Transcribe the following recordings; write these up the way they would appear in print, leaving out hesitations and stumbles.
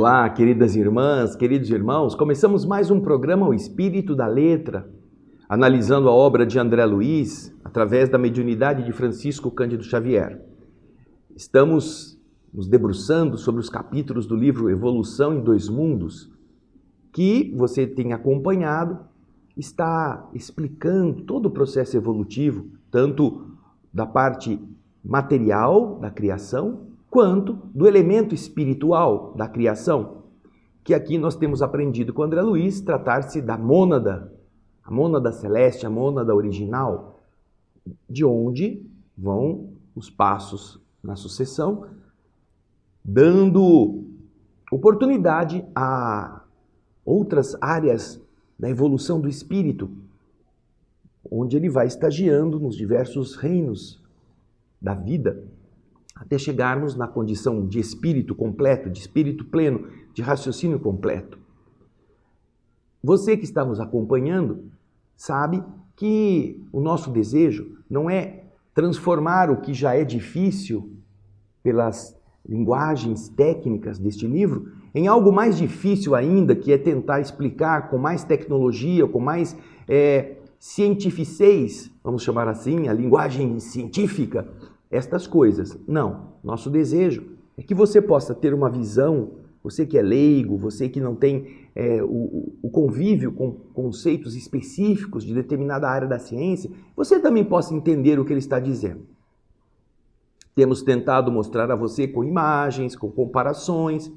Olá, queridas irmãs, queridos irmãos. Começamos mais um programa O Espírito da Letra, analisando a obra de André Luiz através da mediunidade de Francisco Cândido Xavier. Estamos nos debruçando sobre os capítulos do livro Evolução em Dois Mundos, que você tem acompanhado, está explicando todo o processo evolutivo, tanto da parte material da criação, quanto do elemento espiritual da criação, que aqui nós temos aprendido com André Luiz tratar-se da mônada, a mônada celeste, a mônada original, de onde vão os passos na sucessão, dando oportunidade a outras áreas da evolução do espírito, onde ele vai estagiando nos diversos reinos da vida, até chegarmos na condição de espírito completo, de espírito pleno, de raciocínio completo. Você que está nos acompanhando sabe que o nosso desejo não é transformar o que já é difícil pelas linguagens técnicas deste livro em algo mais difícil ainda, que é tentar explicar com mais tecnologia, com mais cientificez, vamos chamar assim, a linguagem científica, estas coisas. Não. Nosso desejo é que você possa ter uma visão, você que é leigo, você que não tem o convívio com conceitos específicos de determinada área da ciência, você também possa entender o que ele está dizendo. Temos tentado mostrar a você com imagens, com comparações,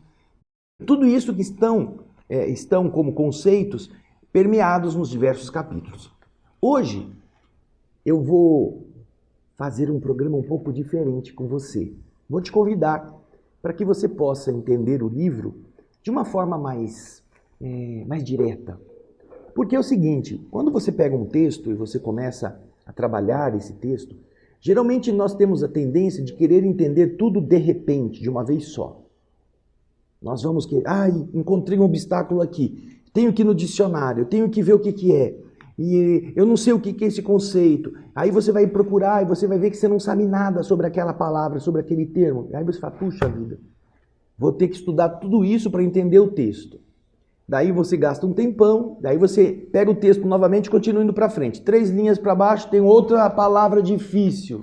tudo isso que estão como conceitos permeados nos diversos capítulos. Hoje eu vou fazer um programa um pouco diferente com você. Vou te convidar para que você possa entender o livro de uma forma mais direta. Porque é o seguinte, quando você pega um texto e você começa a trabalhar esse texto, geralmente nós temos a tendência de querer entender tudo de repente, de uma vez só. Nós vamos querer, encontrei um obstáculo aqui, tenho que ir no dicionário, tenho que ver o que é. E eu não sei o que é esse conceito. Aí você vai procurar e você vai ver que você não sabe nada sobre aquela palavra, sobre aquele termo. Aí você fala, puxa vida, vou ter que estudar tudo isso para entender o texto. Daí você gasta um tempão, daí você pega o texto novamente e continua indo para frente. 3 linhas para baixo tem outra palavra difícil.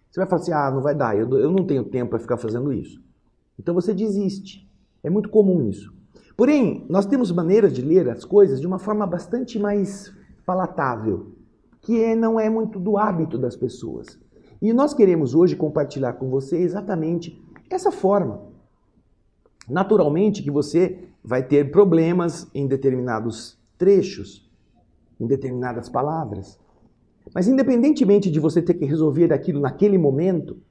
Você vai falar assim, não vai dar, eu não tenho tempo para ficar fazendo isso. Então você desiste. É muito comum isso. Porém, nós temos maneiras de ler as coisas de uma forma bastante mais palatável, que não é muito do hábito das pessoas. E nós queremos hoje compartilhar com você exatamente essa forma. Naturalmente que você vai ter problemas em determinados trechos, em determinadas palavras. Mas independentemente de você ter que resolver aquilo naquele momento,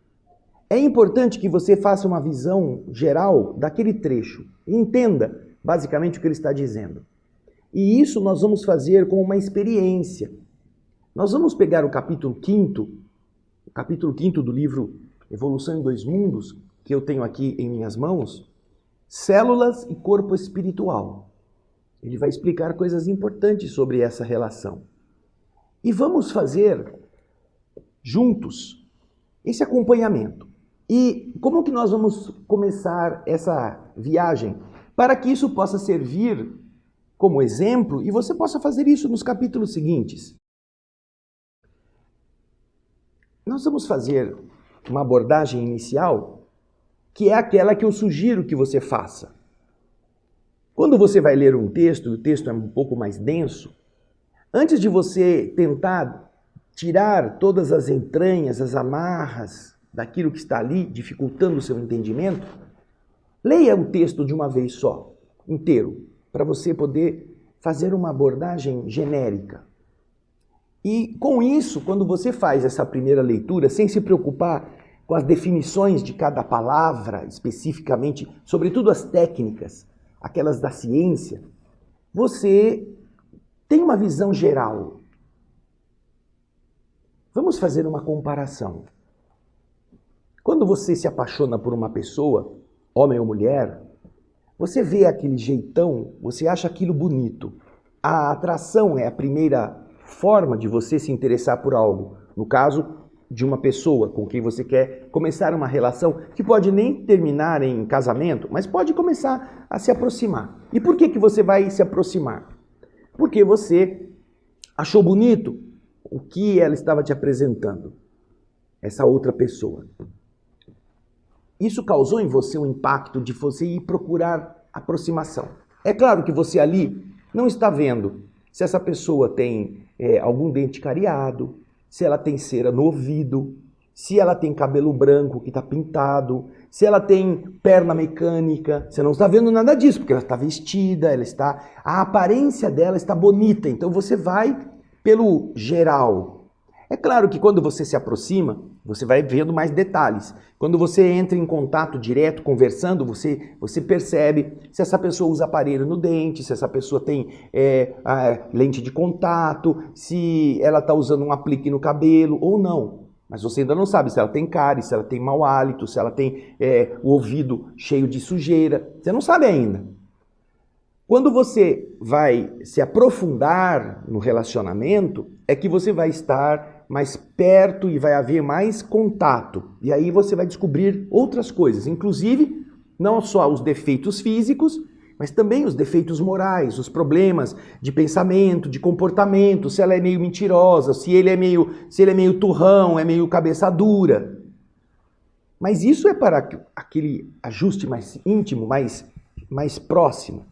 é importante que você faça uma visão geral daquele trecho e entenda basicamente o que ele está dizendo. E isso nós vamos fazer como uma experiência. Nós vamos pegar o capítulo 5º do livro Evolução em Dois Mundos, que eu tenho aqui em minhas mãos, Células e Corpo Espiritual. Ele vai explicar coisas importantes sobre essa relação. E vamos fazer juntos esse acompanhamento. E como que nós vamos começar essa viagem? Para que isso possa servir como exemplo, e você possa fazer isso nos capítulos seguintes. Nós vamos fazer uma abordagem inicial, que é aquela que eu sugiro que você faça. Quando você vai ler um texto, e o texto é um pouco mais denso, antes de você tentar tirar todas as entranhas, as amarras daquilo que está ali, dificultando o seu entendimento, leia o texto de uma vez só, inteiro, para você poder fazer uma abordagem genérica. E com isso, quando você faz essa primeira leitura, sem se preocupar com as definições de cada palavra, especificamente, sobretudo as técnicas, aquelas da ciência, você tem uma visão geral. Vamos fazer uma comparação. Quando você se apaixona por uma pessoa, homem ou mulher, você vê aquele jeitão, você acha aquilo bonito. A atração é a primeira forma de você se interessar por algo. No caso, de uma pessoa com quem você quer começar uma relação, que pode nem terminar em casamento, mas pode começar a se aproximar. E por que você vai se aproximar? Porque você achou bonito o que ela estava te apresentando, essa outra pessoa. Isso causou em você um impacto de você ir procurar aproximação. É claro que você ali não está vendo se essa pessoa tem algum dente cariado, se ela tem cera no ouvido, se ela tem cabelo branco que está pintado, se ela tem perna mecânica. Você não está vendo nada disso, porque ela está vestida, a aparência dela está bonita. Então você vai pelo geral. É claro que quando você se aproxima, você vai vendo mais detalhes. Quando você entra em contato direto, conversando, você percebe se essa pessoa usa aparelho no dente, se essa pessoa tem lente de contato, se ela está usando um aplique no cabelo ou não. Mas você ainda não sabe se ela tem cárie, se ela tem mau hálito, se ela tem o ouvido cheio de sujeira. Você não sabe ainda. Quando você vai se aprofundar no relacionamento, é que você vai estar mais perto e vai haver mais contato. E aí você vai descobrir outras coisas, inclusive não só os defeitos físicos, mas também os defeitos morais, os problemas de pensamento, de comportamento, se ela é meio mentirosa, se ele é meio turrão, é meio cabeça dura. Mas isso é para aquele ajuste mais íntimo, mais próximo.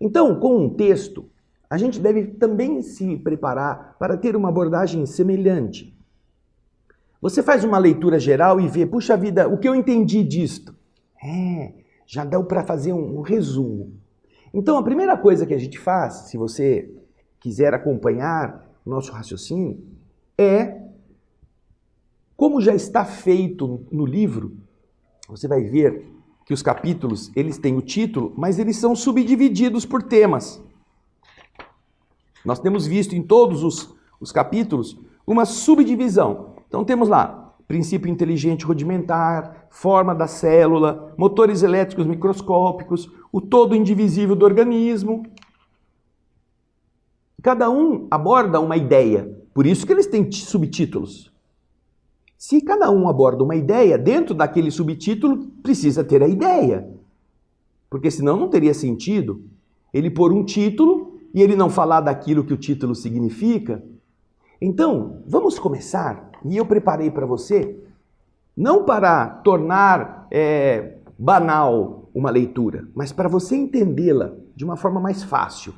Então, com um texto, a gente deve também se preparar para ter uma abordagem semelhante. Você faz uma leitura geral e vê, puxa vida, o que eu entendi disto? Já dá para fazer um resumo. Então, a primeira coisa que a gente faz, se você quiser acompanhar o nosso raciocínio, é, como já está feito no livro, você vai ver que os capítulos, eles têm o título, mas eles são subdivididos por temas. Nós temos visto em todos os capítulos uma subdivisão. Então temos lá, princípio inteligente rudimentar, forma da célula, motores elétricos microscópicos, o todo indivisível do organismo. Cada um aborda uma ideia, por isso que eles têm subtítulos. Se cada um aborda uma ideia, dentro daquele subtítulo precisa ter a ideia. Porque senão não teria sentido ele pôr um título e ele não falar daquilo que o título significa. Então, vamos começar. E eu preparei para você, não para tornar banal uma leitura, mas para você entendê-la de uma forma mais fácil.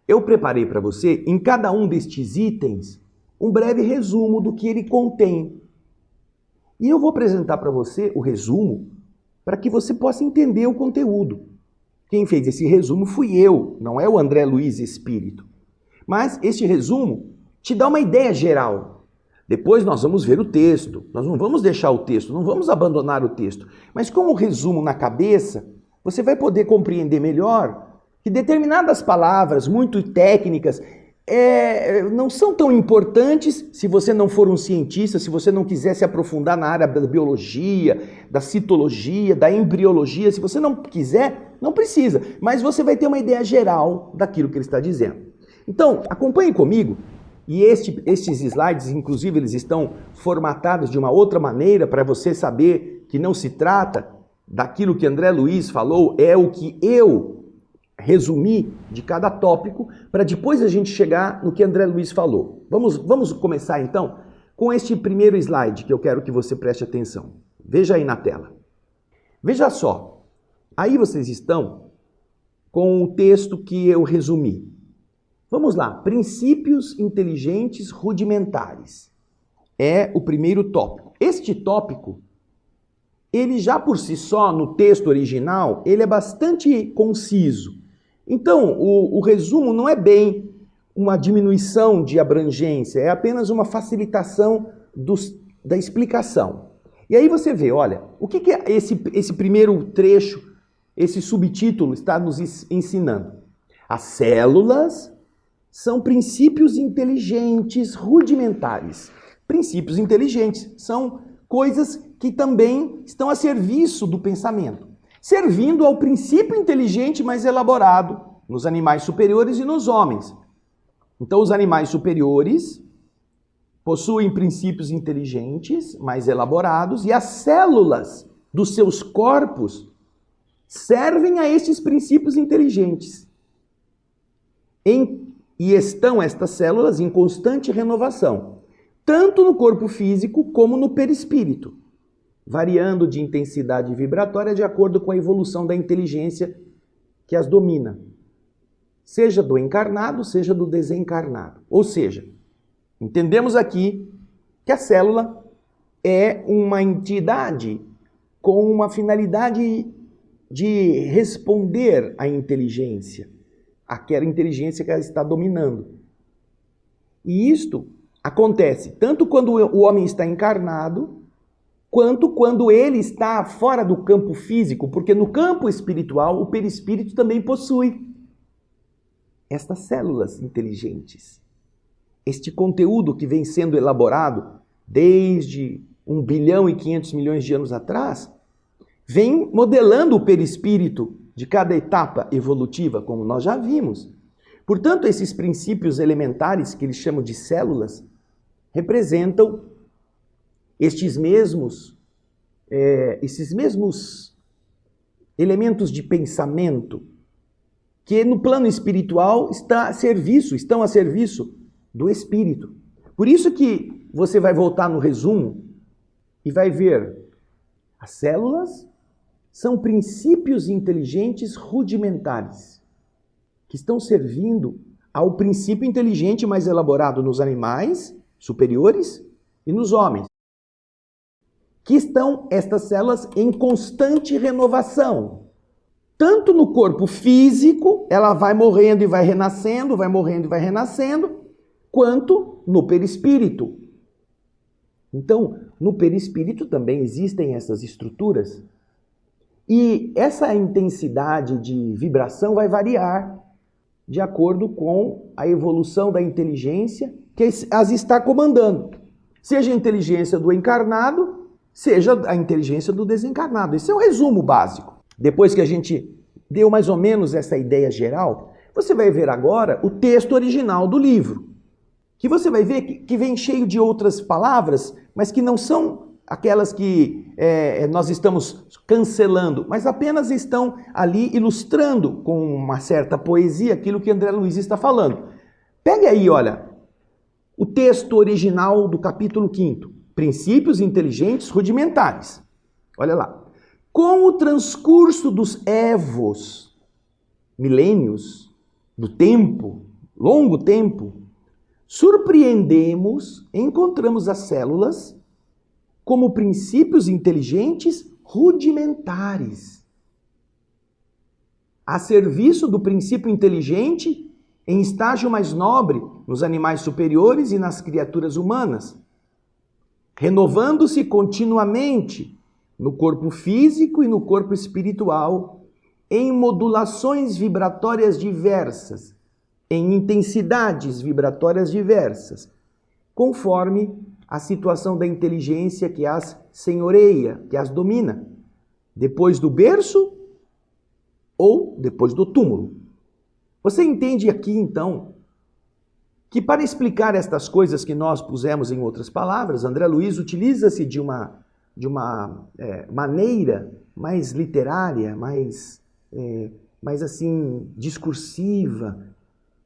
Eu preparei para você, em cada um destes itens, um breve resumo do que ele contém. E eu vou apresentar para você o resumo para que você possa entender o conteúdo. Quem fez esse resumo fui eu, não é o André Luiz Espírito. Mas este resumo te dá uma ideia geral. Depois nós vamos ver o texto, nós não vamos deixar o texto, não vamos abandonar o texto. Mas com o resumo na cabeça, você vai poder compreender melhor que determinadas palavras muito técnicas não são tão importantes se você não for um cientista, se você não quiser se aprofundar na área da biologia, da citologia, da embriologia. Se você não quiser, não precisa. Mas você vai ter uma ideia geral daquilo que ele está dizendo. Então, acompanhe comigo. E estes slides, inclusive, eles estão formatados de uma outra maneira para você saber que não se trata daquilo que André Luiz falou, é o que eu resumir de cada tópico, para depois a gente chegar no que André Luiz falou. Vamos começar então com este primeiro slide que eu quero que você preste atenção. Veja aí na tela. Veja só, aí vocês estão com o texto que eu resumi. Vamos lá, princípios inteligentes rudimentares. É o primeiro tópico. Este tópico, ele já por si só, no texto original, ele é bastante conciso. Então, o resumo não é bem uma diminuição de abrangência, é apenas uma facilitação da explicação. E aí você vê, olha, o que é esse primeiro trecho, esse subtítulo está nos ensinando? As células são princípios inteligentes rudimentares. Princípios inteligentes são coisas que também estão a serviço do pensamento, servindo ao princípio inteligente mais elaborado nos animais superiores e nos homens. Então, os animais superiores, possuem princípios inteligentes, mais elaborados, e as células dos seus corpos servem a estes princípios inteligentes. E estão estas células em constante renovação, tanto no corpo físico como no perispírito, variando de intensidade vibratória de acordo com a evolução da inteligência que as domina, seja do encarnado, seja do desencarnado. Ou seja, entendemos aqui que a célula é uma entidade com uma finalidade de responder à inteligência, aquela inteligência que ela está dominando. E isto acontece tanto quando o homem está encarnado, quanto quando ele está fora do campo físico, porque no campo espiritual o perispírito também possui estas células inteligentes. Este conteúdo que vem sendo elaborado desde 1 bilhão e 500 milhões de anos atrás, vem modelando o perispírito de cada etapa evolutiva, como nós já vimos. Portanto, esses princípios elementares, que eles chamam de células, representam esses mesmos elementos de pensamento que no plano espiritual estão a serviço do espírito. Por isso que você vai voltar no resumo e vai ver as células são princípios inteligentes rudimentares que estão servindo ao princípio inteligente mais elaborado nos animais superiores e nos homens. Que estão estas células em constante renovação. Tanto no corpo físico, ela vai morrendo e vai renascendo, vai morrendo e vai renascendo, quanto no perispírito. Então, no perispírito também existem essas estruturas. E essa intensidade de vibração vai variar de acordo com a evolução da inteligência que as está comandando. Seja a inteligência do encarnado, seja a inteligência do desencarnado. Esse é o resumo básico. Depois que a gente deu mais ou menos essa ideia geral, você vai ver agora o texto original do livro, que você vai ver que vem cheio de outras palavras, mas que não são aquelas que nós estamos cancelando, mas apenas estão ali ilustrando com uma certa poesia aquilo que André Luiz está falando. Pegue aí, olha, o texto original do capítulo 5º, Princípios Inteligentes Rudimentares. Olha lá. Com o transcurso dos évos, milênios, do tempo, longo tempo, encontramos as células como princípios inteligentes rudimentares, a serviço do princípio inteligente em estágio mais nobre nos animais superiores e nas criaturas humanas, renovando-se continuamente no corpo físico e no corpo espiritual, em modulações vibratórias diversas, em intensidades vibratórias diversas, conforme a situação da inteligência que as senhoreia, que as domina, depois do berço ou depois do túmulo. Você entende aqui, então, que para explicar estas coisas que nós pusemos em outras palavras, André Luiz utiliza-se de uma maneira mais literária, mais assim, discursiva,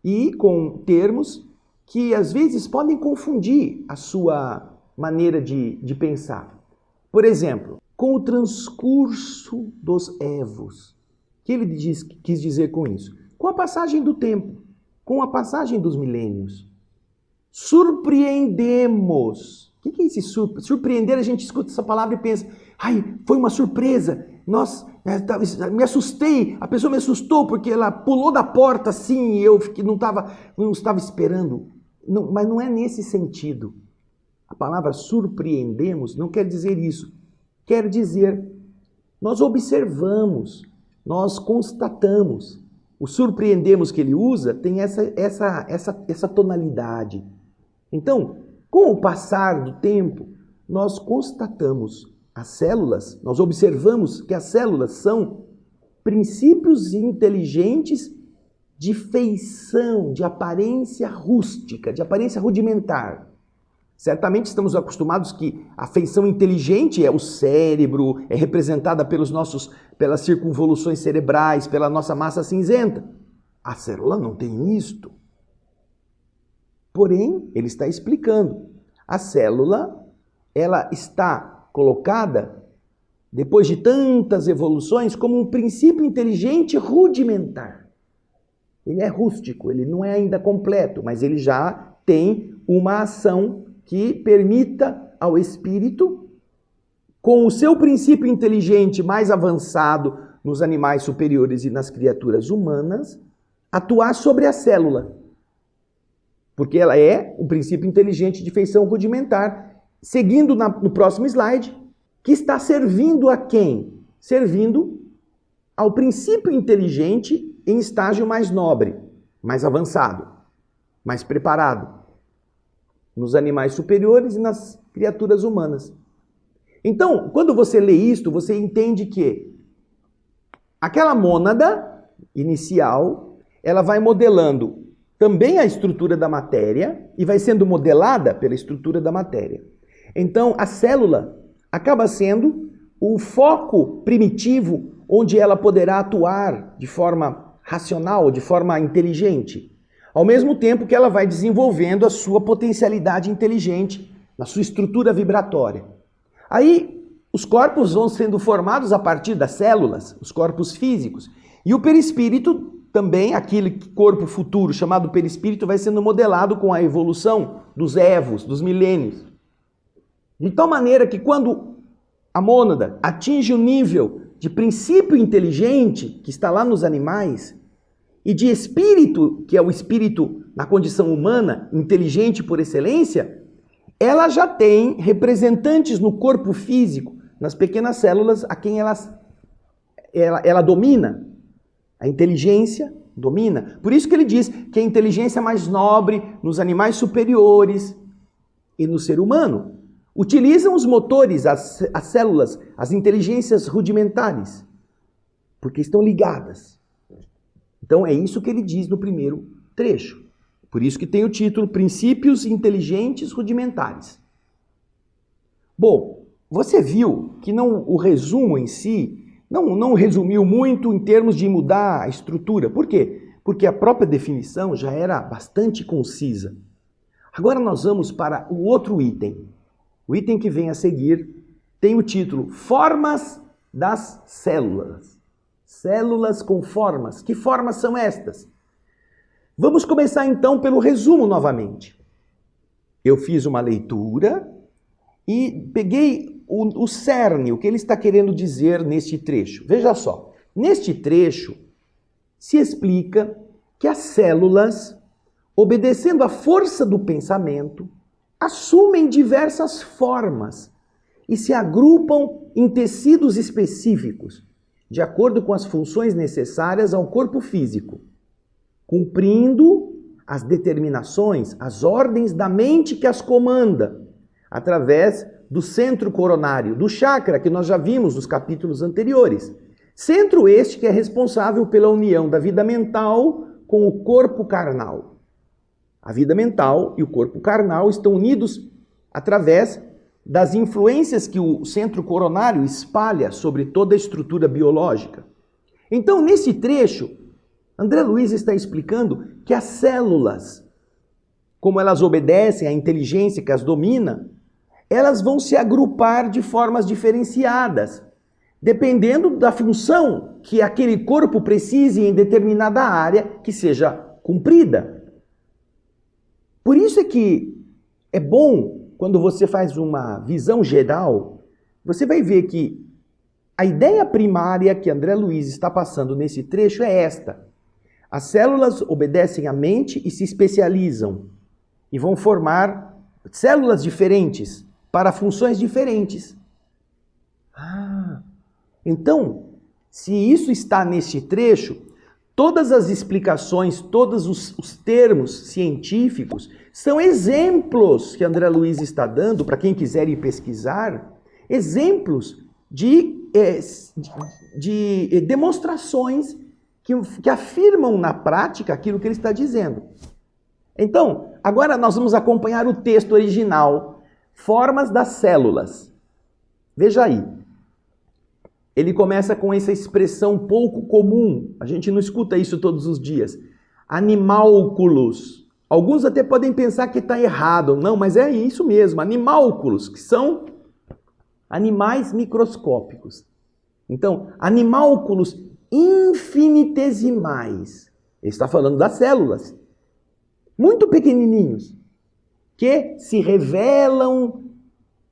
e com termos que às vezes podem confundir a sua maneira de pensar. Por exemplo, com o transcurso dos évos. O que ele quis dizer com isso? Com a passagem do tempo, com a passagem dos milênios. Surpreendemos. O que é esse surpreender? A gente escuta essa palavra e pensa, ai, foi uma surpresa. Nossa, me assustei, a pessoa me assustou porque ela pulou da porta assim e eu não estava esperando. Não, mas não é nesse sentido. A palavra surpreendemos não quer dizer isso. Quer dizer, nós observamos, nós constatamos. O surpreendemos que ele usa tem essa tonalidade. Então, com o passar do tempo, nós constatamos as células, nós observamos que as células são princípios inteligentes de feição, de aparência rústica, de aparência rudimentar. Certamente estamos acostumados que a feição inteligente é o cérebro, é representada pelas circunvoluções cerebrais, pela nossa massa cinzenta. A célula não tem isto. Porém, ele está explicando. A célula, ela está colocada, depois de tantas evoluções, como um princípio inteligente rudimentar. Ele é rústico, ele não é ainda completo, mas ele já tem uma ação que permita ao espírito, com o seu princípio inteligente mais avançado nos animais superiores e nas criaturas humanas, atuar sobre a célula. Porque ela é um princípio inteligente de feição rudimentar. Seguindo no próximo slide, que está servindo a quem? Servindo ao princípio inteligente em estágio mais nobre, mais avançado, mais preparado, nos animais superiores e nas criaturas humanas. Então, quando você lê isto, você entende que aquela mônada inicial, ela vai modelando também a estrutura da matéria e vai sendo modelada pela estrutura da matéria. Então, a célula acaba sendo o foco primitivo onde ela poderá atuar de forma racional, de forma inteligente, ao mesmo tempo que ela vai desenvolvendo a sua potencialidade inteligente na sua estrutura vibratória. Aí, os corpos vão sendo formados a partir das células, os corpos físicos, e o perispírito também, aquele corpo futuro chamado perispírito, vai sendo modelado com a evolução dos evos, dos milênios. De tal maneira que quando a mônada atinge o nível de princípio inteligente, que está lá nos animais, e de espírito, que é o espírito na condição humana, inteligente por excelência, ela já tem representantes no corpo físico, nas pequenas células, a quem ela domina. A inteligência domina. Por isso que ele diz que a inteligência é mais nobre nos animais superiores e no ser humano. Utilizam os motores, as células, as inteligências rudimentares, porque estão ligadas. Então é isso que ele diz no primeiro trecho. Por isso que tem o título Princípios Inteligentes Rudimentares. Bom, você viu que o resumo em si não resumiu muito em termos de mudar a estrutura. Por quê? Porque a própria definição já era bastante concisa. Agora nós vamos para o outro item. O item que vem a seguir tem o título Formas das Células. Células com formas. Que formas são estas? Vamos começar então pelo resumo novamente. Eu fiz uma leitura e peguei o cerne, o que ele está querendo dizer neste trecho. Veja só, neste trecho se explica que as células, obedecendo à força do pensamento, assumem diversas formas e se agrupam em tecidos específicos, de acordo com as funções necessárias ao corpo físico, cumprindo as determinações, as ordens da mente que as comanda, através do centro coronário, do chakra, que nós já vimos nos capítulos anteriores. Centro este que é responsável pela união da vida mental com o corpo carnal. A vida mental e o corpo carnal estão unidos através das influências que o centro coronário espalha sobre toda a estrutura biológica. Então, nesse trecho, André Luiz está explicando que as células, como elas obedecem à inteligência que as domina, elas vão se agrupar de formas diferenciadas, dependendo da função que aquele corpo precise em determinada área que seja cumprida. Por isso é que é bom, quando você faz uma visão geral, você vai ver que a ideia primária que André Luiz está passando nesse trecho é esta. As células obedecem à mente e se especializam e vão formar células diferentes para funções diferentes. Então, se isso está neste trecho, todas as explicações, todos os termos científicos são exemplos que André Luiz está dando, para quem quiser ir pesquisar, exemplos de demonstrações que afirmam na prática aquilo que ele está dizendo. Então, agora nós vamos acompanhar o texto original, Formas das Células. Veja aí. Ele começa com essa expressão pouco comum, a gente não escuta isso todos os dias. Animálculos. Alguns até podem pensar que está errado. Não, mas é isso mesmo, animálculos, que são animais microscópicos. Então, animálculos infinitesimais. Ele está falando das células. Muito pequenininhos, que se revelam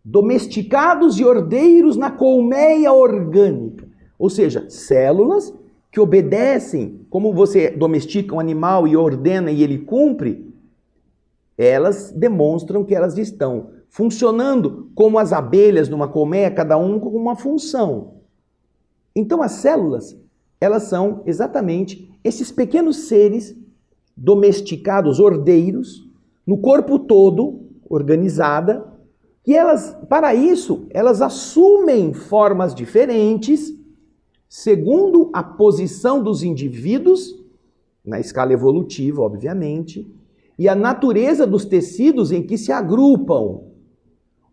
domesticados e ordeiros na colmeia orgânica. Ou seja, células que obedecem, como você domestica um animal e ordena e ele cumpre, elas demonstram que elas estão funcionando como as abelhas numa colmeia, cada um com uma função. Então as células, elas são exatamente esses pequenos seres domesticados, ordeiros, no corpo todo, organizada, e elas, para isso, elas assumem formas diferentes, segundo a posição dos indivíduos, na escala evolutiva, obviamente, e a natureza dos tecidos em que se agrupam,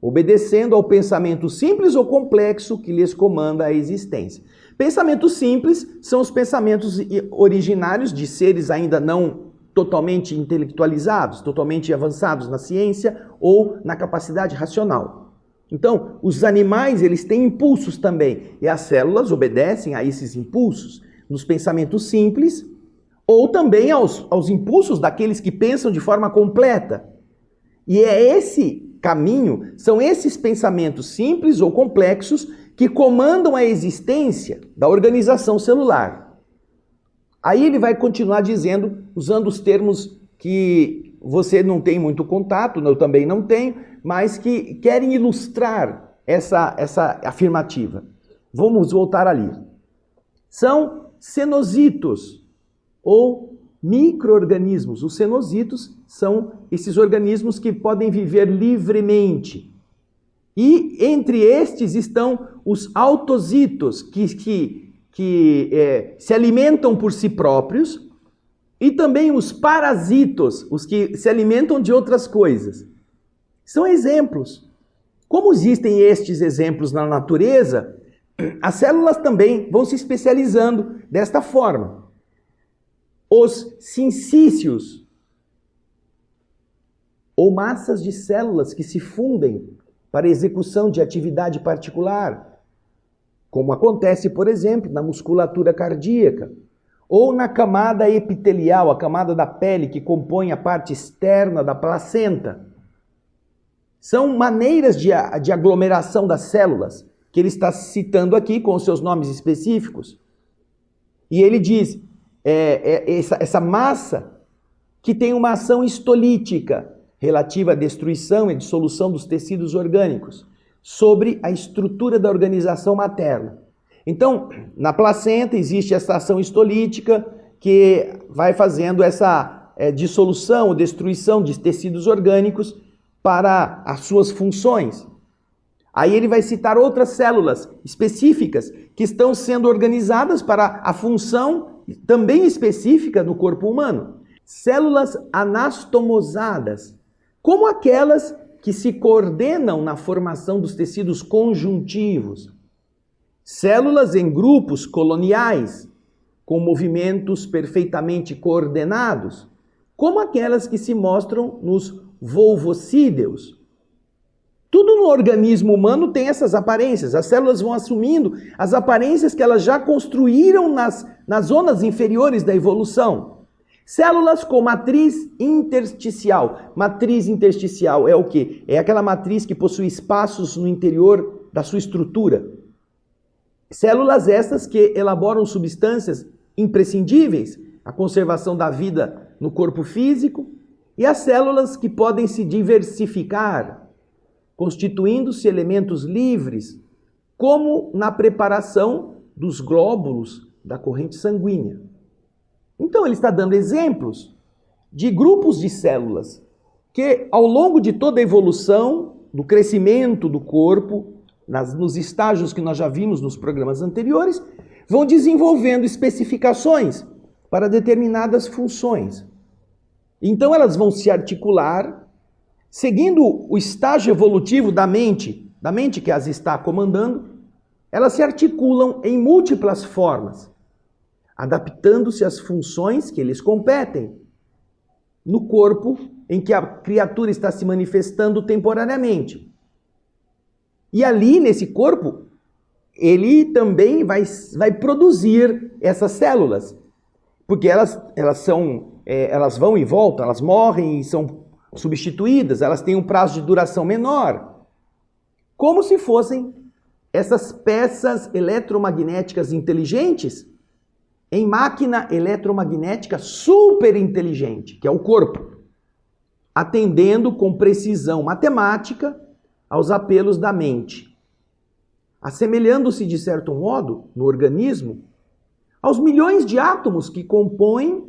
obedecendo ao pensamento simples ou complexo que lhes comanda a existência. Pensamentos simples são os pensamentos originários de seres ainda não totalmente intelectualizados, totalmente avançados na ciência ou na capacidade racional. Então, os animais, eles têm impulsos também, e as células obedecem a esses impulsos, nos pensamentos simples, ou também aos impulsos daqueles que pensam de forma completa. E é esse caminho, são esses pensamentos simples ou complexos que comandam a existência da organização celular. Aí ele vai continuar dizendo, usando os termos que você não tem muito contato, eu também não tenho, mas que querem ilustrar essa afirmativa. Vamos voltar ali. São cenositos, ou micro-organismos. Os cenositos são esses organismos que podem viver livremente. E entre estes estão os autositos, que se alimentam por si próprios, e também os parasitos, os que se alimentam de outras coisas. São exemplos. Como existem estes exemplos na natureza, as células também vão se especializando desta forma. Os sincícios, ou massas de células que se fundem para execução de atividade particular, como acontece, por exemplo, na musculatura cardíaca, ou na camada epitelial, a camada da pele que compõe a parte externa da placenta. São maneiras de aglomeração das células, que ele está citando aqui com os seus nomes específicos. E ele diz, essa massa que tem uma ação histolítica, relativa à destruição e dissolução dos tecidos orgânicos, sobre a estrutura da organização materna. Então, na placenta existe essa ação histolítica que vai fazendo essa dissolução ou destruição de tecidos orgânicos para as suas funções. Aí ele vai citar outras células específicas que estão sendo organizadas para a função também específica no corpo humano. Células anastomosadas, como aquelas que se coordenam na formação dos tecidos conjuntivos. Células em grupos coloniais, com movimentos perfeitamente coordenados, como aquelas que se mostram nos volvocídeos. Tudo no organismo humano tem essas aparências. As células vão assumindo as aparências que elas já construíram nas zonas inferiores da evolução. Células com matriz intersticial. Matriz intersticial é o quê? É aquela matriz que possui espaços no interior da sua estrutura. Células essas que elaboram substâncias imprescindíveis à conservação da vida no corpo físico, e as células que podem se diversificar, constituindo-se elementos livres, como na preparação dos glóbulos da corrente sanguínea. Então ele está dando exemplos de grupos de células que, ao longo de toda a evolução, do crescimento do corpo, nos estágios que nós já vimos nos programas anteriores, vão desenvolvendo especificações para determinadas funções. Então elas vão se articular, seguindo o estágio evolutivo da mente que as está comandando, elas se articulam em múltiplas formas, adaptando-se às funções que lhes competem no corpo em que a criatura está se manifestando temporariamente. E ali, nesse corpo, ele também vai produzir essas células, porque elas vão e voltam, elas morrem e são substituídas, elas têm um prazo de duração menor, como se fossem essas peças eletromagnéticas inteligentes em máquina eletromagnética super inteligente, que é o corpo, atendendo com precisão matemática aos apelos da mente, assemelhando-se de certo modo, no organismo, aos milhões de átomos que compõem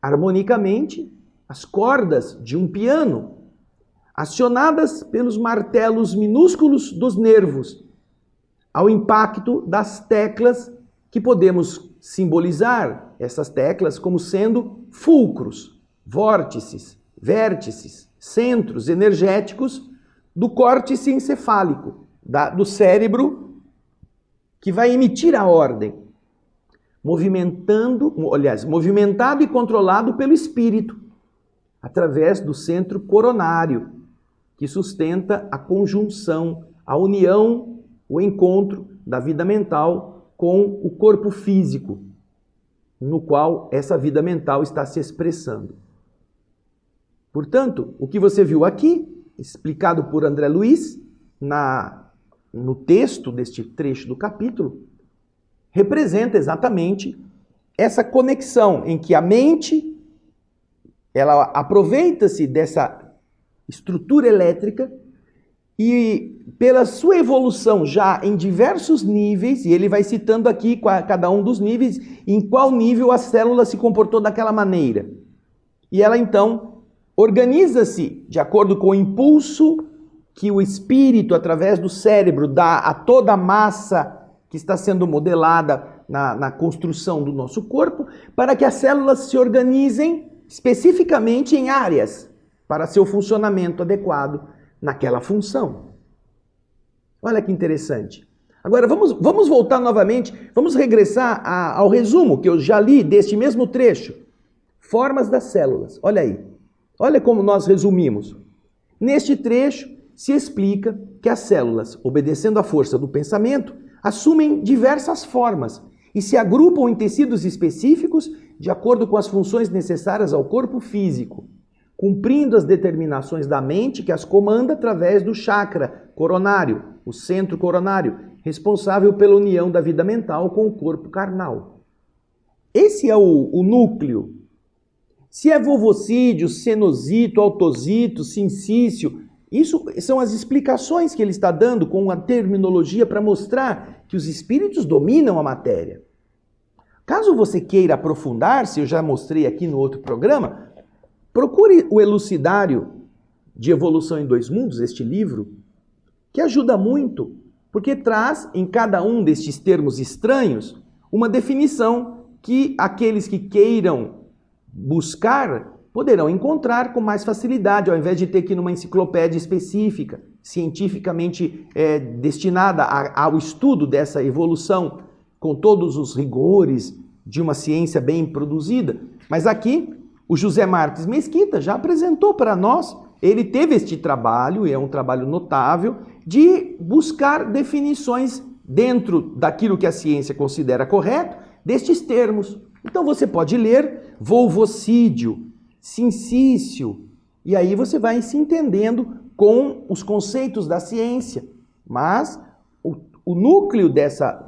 harmonicamente as cordas de um piano, acionadas pelos martelos minúsculos dos nervos, ao impacto das teclas, que podemos simbolizar essas teclas como sendo fulcros, vórtices, vértices, centros energéticos do córtex encefálico, do cérebro, que vai emitir a ordem, movimentado e controlado pelo espírito, através do centro coronário, que sustenta a conjunção, a união, o encontro da vida mental com o corpo físico, no qual essa vida mental está se expressando. Portanto, o que você viu aqui, explicado por André Luiz, no texto deste trecho do capítulo, representa exatamente essa conexão em que a mente, ela aproveita-se dessa estrutura elétrica e pela sua evolução já em diversos níveis, e ele vai citando aqui cada um dos níveis, em qual nível a célula se comportou daquela maneira. E ela então organiza-se de acordo com o impulso que o espírito, através do cérebro, dá a toda a massa que está sendo modelada na construção do nosso corpo, para que as células se organizem especificamente em áreas para seu funcionamento adequado naquela função. Olha que interessante. Agora vamos voltar novamente, vamos regressar ao resumo que eu já li deste mesmo trecho. Formas das células. Olha aí. Olha como nós resumimos. Neste trecho se explica que as células, obedecendo à força do pensamento, assumem diversas formas e se agrupam em tecidos específicos de acordo com as funções necessárias ao corpo físico, cumprindo as determinações da mente que as comanda através do chakra coronário, o centro coronário, responsável pela união da vida mental com o corpo carnal. Esse é o núcleo. Se é vovocídio, senosito, autosito, sincício, isso são as explicações que ele está dando com a terminologia para mostrar que os espíritos dominam a matéria. Caso você queira aprofundar-se, eu já mostrei aqui no outro programa, procure o Elucidário de Evolução em Dois Mundos, este livro, que ajuda muito, porque traz em cada um destes termos estranhos uma definição que aqueles que queiram buscar poderão encontrar com mais facilidade, ao invés de ter que ir numa enciclopédia específica, cientificamente destinada ao estudo dessa evolução, com todos os rigores de uma ciência bem produzida. Mas aqui, o José Marques Mesquita já apresentou para nós, ele teve este trabalho, e é um trabalho notável, de buscar definições dentro daquilo que a ciência considera correto, destes termos. Então você pode ler volvocídio, sincício, e aí você vai se entendendo com os conceitos da ciência. Mas o núcleo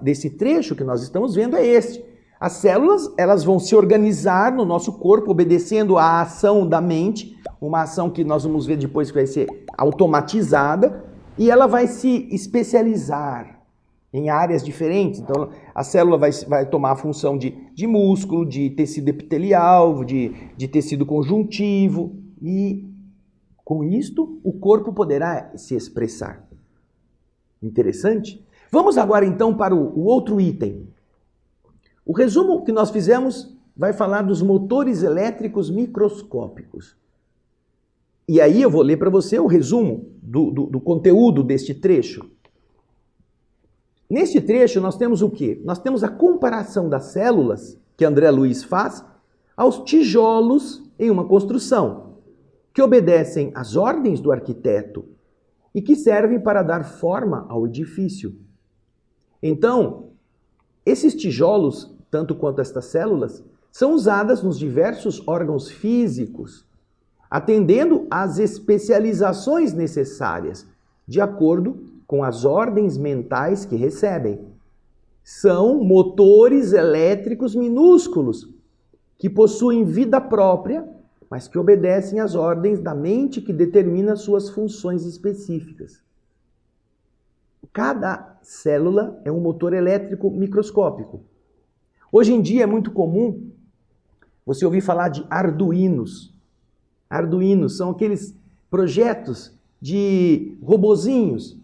desse trecho que nós estamos vendo é este. As células, elas vão se organizar no nosso corpo, obedecendo à ação da mente, uma ação que nós vamos ver depois que vai ser automatizada, e ela vai se especializar em áreas diferentes. Então, a célula vai tomar a função de músculo, de tecido epitelial, de tecido conjuntivo, e com isto o corpo poderá se expressar. Interessante? Vamos agora então para o outro item. O resumo que nós fizemos vai falar dos motores elétricos microscópicos. E aí eu vou ler para você o resumo do conteúdo deste trecho. Neste trecho nós temos o quê? Nós temos a comparação das células, que André Luiz faz, aos tijolos em uma construção, que obedecem às ordens do arquiteto e que servem para dar forma ao edifício. Então, esses tijolos, tanto quanto estas células, são usadas nos diversos órgãos físicos, atendendo às especializações necessárias, de acordo com as ordens mentais que recebem. São motores elétricos minúsculos, que possuem vida própria, mas que obedecem às ordens da mente que determina suas funções específicas. Cada célula é um motor elétrico microscópico. Hoje em dia é muito comum você ouvir falar de arduinos. Arduinos são aqueles projetos de robozinhos.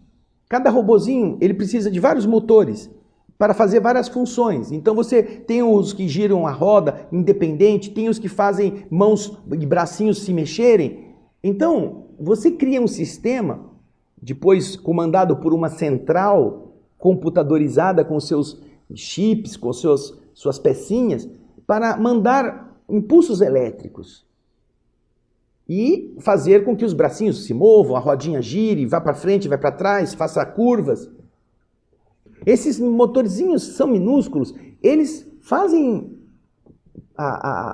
Cada robozinho ele precisa de vários motores para fazer várias funções. Então você tem os que giram a roda independente, tem os que fazem mãos e bracinhos se mexerem. Então você cria um sistema, depois comandado por uma central computadorizada com seus chips, com suas pecinhas, para mandar impulsos elétricos e fazer com que os bracinhos se movam, a rodinha gire, vá para frente, vai para trás, faça curvas. Esses motorzinhos são minúsculos, eles fazem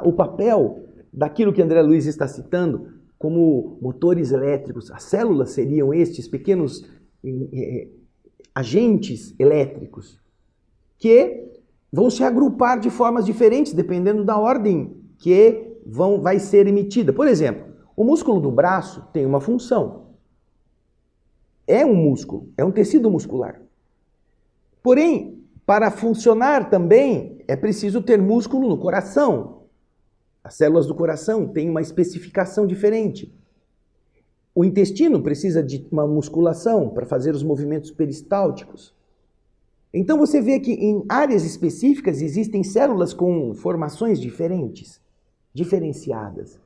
o papel daquilo que André Luiz está citando como motores elétricos. As células seriam estes pequenos agentes elétricos que vão se agrupar de formas diferentes dependendo da ordem que vai ser emitida. Por exemplo, o músculo do braço tem uma função. É um músculo, é um tecido muscular. Porém, para funcionar também, é preciso ter músculo no coração. As células do coração têm uma especificação diferente. O intestino precisa de uma musculação para fazer os movimentos peristálticos. Então você vê que em áreas específicas existem células com formações diferentes, diferenciadas.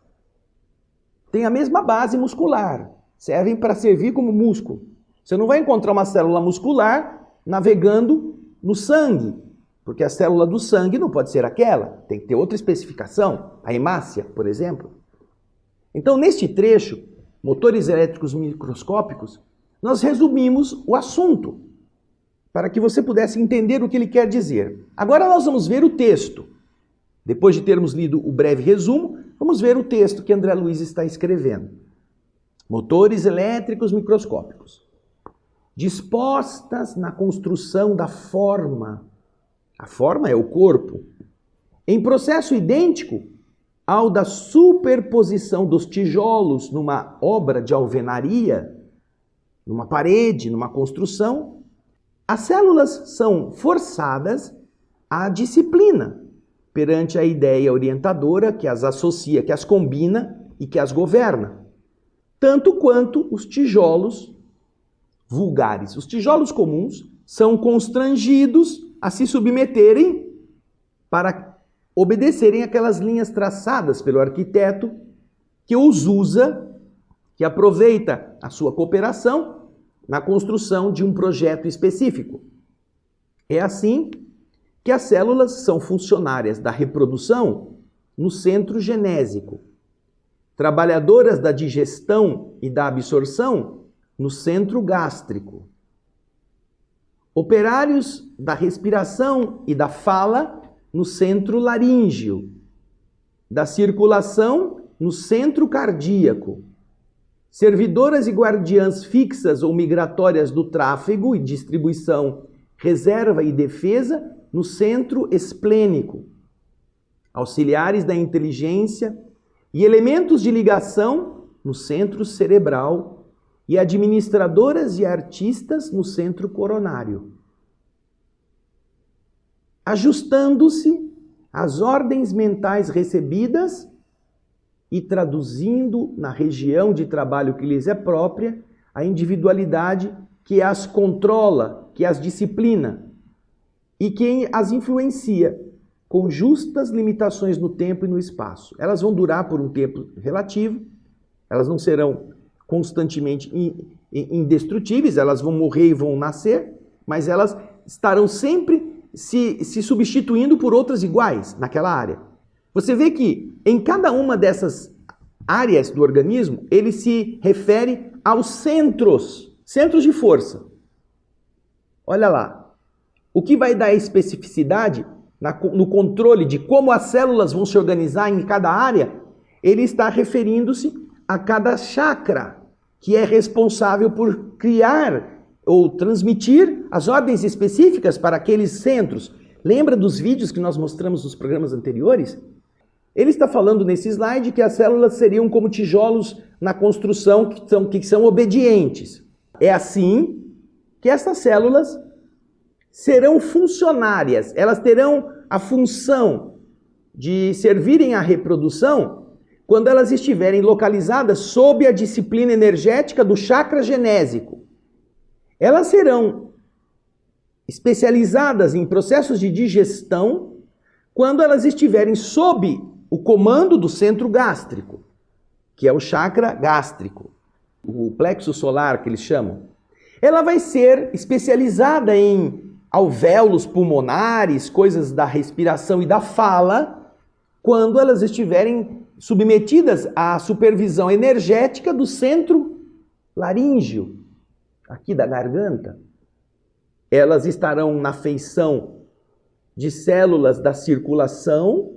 Tem a mesma base muscular, servem para servir como músculo. Você não vai encontrar uma célula muscular navegando no sangue, porque a célula do sangue não pode ser aquela, tem que ter outra especificação, a hemácia, por exemplo. Então, neste trecho, motores elétricos microscópicos, nós resumimos o assunto, para que você pudesse entender o que ele quer dizer. Agora nós vamos ver o texto. Depois de termos lido o breve resumo, vamos ver o texto que André Luiz está escrevendo. Motores elétricos microscópicos. Dispostas na construção da forma. A forma é o corpo. Em processo idêntico ao da superposição dos tijolos numa obra de alvenaria, numa parede, numa construção, as células são forçadas à disciplina perante a ideia orientadora que as associa, que as combina e que as governa, tanto quanto os tijolos vulgares. Os tijolos comuns são constrangidos a se submeterem para obedecerem aquelas linhas traçadas pelo arquiteto que os usa, que aproveita a sua cooperação na construção de um projeto específico. É assim que as células são funcionárias da reprodução no centro genésico, trabalhadoras da digestão e da absorção no centro gástrico, operários da respiração e da fala no centro laríngeo, da circulação no centro cardíaco, servidoras e guardiãs fixas ou migratórias do tráfego e distribuição, reserva e defesa no centro esplênico, auxiliares da inteligência e elementos de ligação no centro cerebral e administradoras e artistas no centro coronário, ajustando-se às ordens mentais recebidas e traduzindo na região de trabalho que lhes é própria a individualidade que as controla, que as disciplina e que as influencia, com justas limitações no tempo e no espaço. Elas vão durar por um tempo relativo, elas não serão constantemente indestrutíveis, elas vão morrer e vão nascer, mas elas estarão sempre se substituindo por outras iguais naquela área. Você vê que em cada uma dessas áreas do organismo, ele se refere aos centros de força. Olha lá, o que vai dar especificidade no controle de como as células vão se organizar em cada área, ele está referindo-se a cada chakra, que é responsável por criar ou transmitir as ordens específicas para aqueles centros. Lembra dos vídeos que nós mostramos nos programas anteriores? Ele está falando nesse slide que as células seriam como tijolos na construção que são obedientes. É assim que essas células serão funcionárias, elas terão a função de servirem à reprodução quando elas estiverem localizadas sob a disciplina energética do chakra genésico. Elas serão especializadas em processos de digestão quando elas estiverem sob o comando do centro gástrico, que é o chakra gástrico, o plexo solar que eles chamam. Ela vai ser especializada em alvéolos pulmonares, coisas da respiração e da fala, quando elas estiverem submetidas à supervisão energética do centro laríngeo, aqui da garganta. Elas estarão na feição de células da circulação,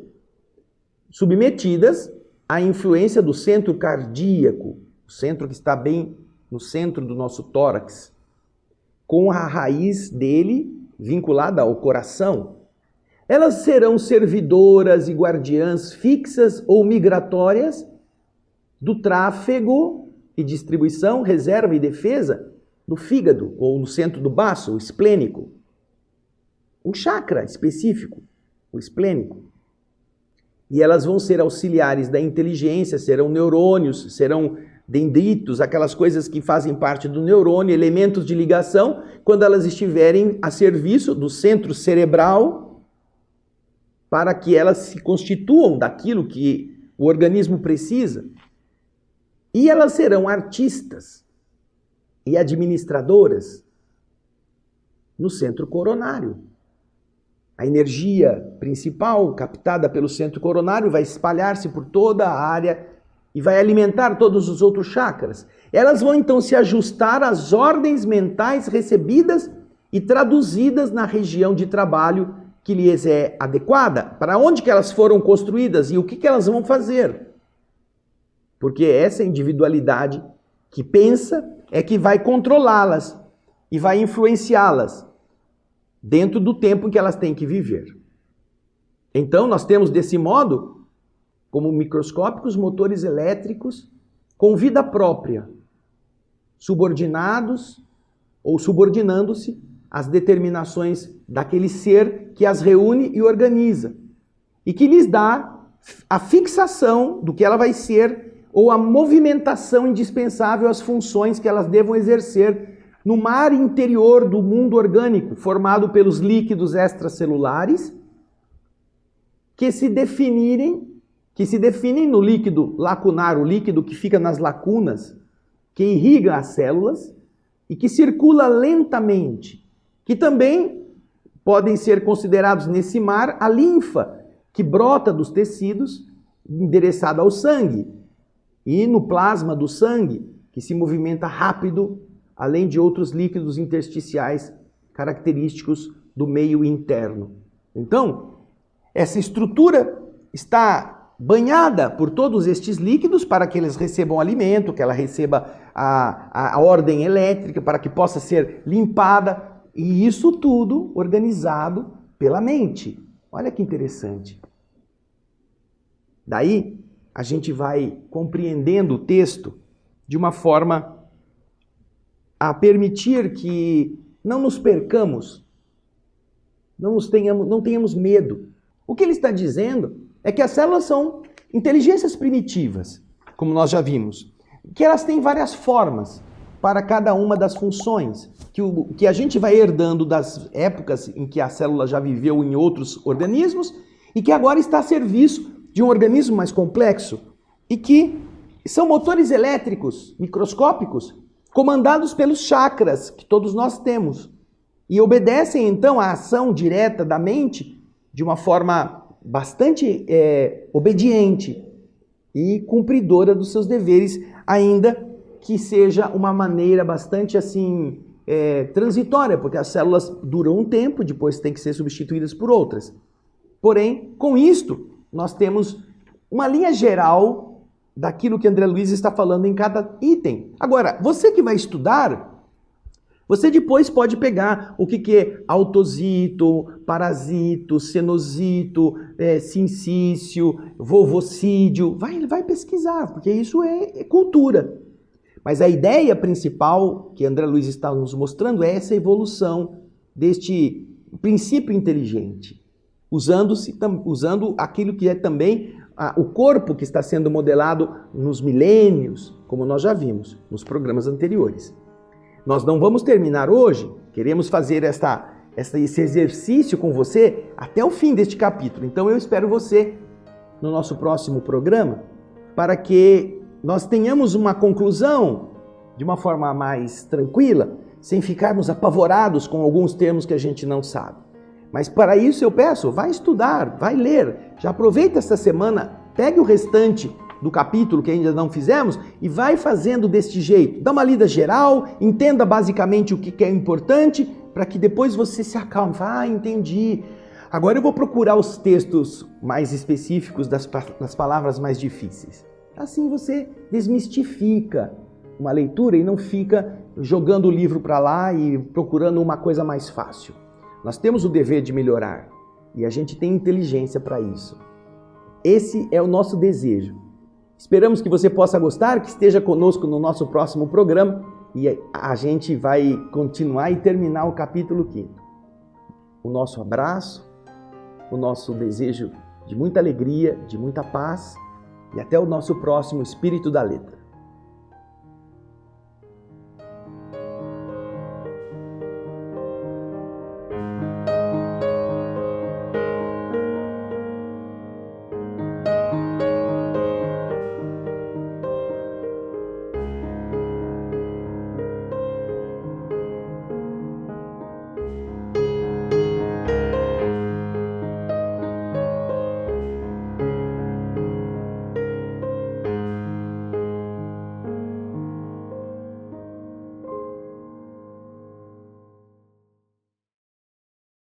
submetidas à influência do centro cardíaco, o centro que está bem no centro do nosso tórax, com a raiz dele vinculada ao coração. Elas serão servidoras e guardiãs fixas ou migratórias do tráfego e distribuição, reserva e defesa do fígado, ou no centro do baço, o esplênico. Um chakra específico, o esplênico. E elas vão ser auxiliares da inteligência, serão neurônios, serão dendritos, aquelas coisas que fazem parte do neurônio, elementos de ligação, quando elas estiverem a serviço do centro cerebral, para que elas se constituam daquilo que o organismo precisa. E elas serão artistas e administradoras no centro coronário. A energia principal captada pelo centro coronário vai espalhar-se por toda a área e vai alimentar todos os outros chakras. Elas vão então se ajustar às ordens mentais recebidas e traduzidas na região de trabalho que lhes é adequada. Para onde que elas foram construídas e o que elas vão fazer? Porque essa individualidade que pensa é que vai controlá-las e vai influenciá-las dentro do tempo em que elas têm que viver. Então, nós temos desse modo, como microscópicos motores elétricos com vida própria, subordinados ou subordinando-se às determinações daquele ser que as reúne e organiza, e que lhes dá a fixação do que ela vai ser ou a movimentação indispensável às funções que elas devam exercer no mar interior do mundo orgânico, formado pelos líquidos extracelulares, que se definem no líquido lacunar, o líquido que fica nas lacunas, que irriga as células e que circula lentamente, que também podem ser considerados nesse mar a linfa, que brota dos tecidos, endereçada ao sangue, e no plasma do sangue, que se movimenta rápido, além de outros líquidos intersticiais característicos do meio interno. Então, essa estrutura está banhada por todos estes líquidos para que eles recebam alimento, que ela receba a ordem elétrica, para que possa ser limpada, e isso tudo organizado pela mente. Olha que interessante. Daí, a gente vai compreendendo o texto de uma forma a permitir que não nos percamos, não tenhamos medo. O que ele está dizendo é que as células são inteligências primitivas, como nós já vimos, que elas têm várias formas para cada uma das funções, que a gente vai herdando das épocas em que a célula já viveu em outros organismos e que agora está a serviço de um organismo mais complexo e que são motores elétricos microscópicos comandados pelos chakras que todos nós temos e obedecem então à ação direta da mente de uma forma bastante obediente e cumpridora dos seus deveres, ainda que seja uma maneira bastante assim transitória, porque as células duram um tempo, depois têm que ser substituídas por outras. Porém, com isto, nós temos uma linha geral daquilo que André Luiz está falando em cada item. Agora, você que vai estudar, você depois pode pegar o que é autozito, parasito, cenozito, sincício, vovocídio. Vai pesquisar, porque isso é cultura. Mas a ideia principal que André Luiz está nos mostrando é essa evolução deste princípio inteligente, usando aquilo que é também o corpo que está sendo modelado nos milênios, como nós já vimos nos anteriores. Nós não vamos terminar hoje, queremos fazer esse exercício com você até o fim deste capítulo. Então eu espero você no nosso próximo programa para que nós tenhamos uma conclusão de uma forma mais tranquila, sem ficarmos apavorados com alguns termos que a gente não sabe. Mas para isso eu peço, vai estudar, vai ler, já aproveita esta semana, pegue o restante do capítulo que ainda não fizemos e vai fazendo deste jeito. Dá uma lida geral, entenda basicamente o que é importante, para que depois você se acalme. Entendi. Agora eu vou procurar os textos mais específicos das palavras mais difíceis. Assim você desmistifica uma leitura e não fica jogando o livro para lá e procurando uma coisa mais fácil. Nós temos o dever de melhorar e a gente tem inteligência para isso. Esse é o nosso desejo. Esperamos que você possa gostar, que esteja conosco no nosso próximo programa e a gente vai continuar e terminar o capítulo 5. O nosso abraço, o nosso desejo de muita alegria, de muita paz e até o nosso próximo Espírito da Letra.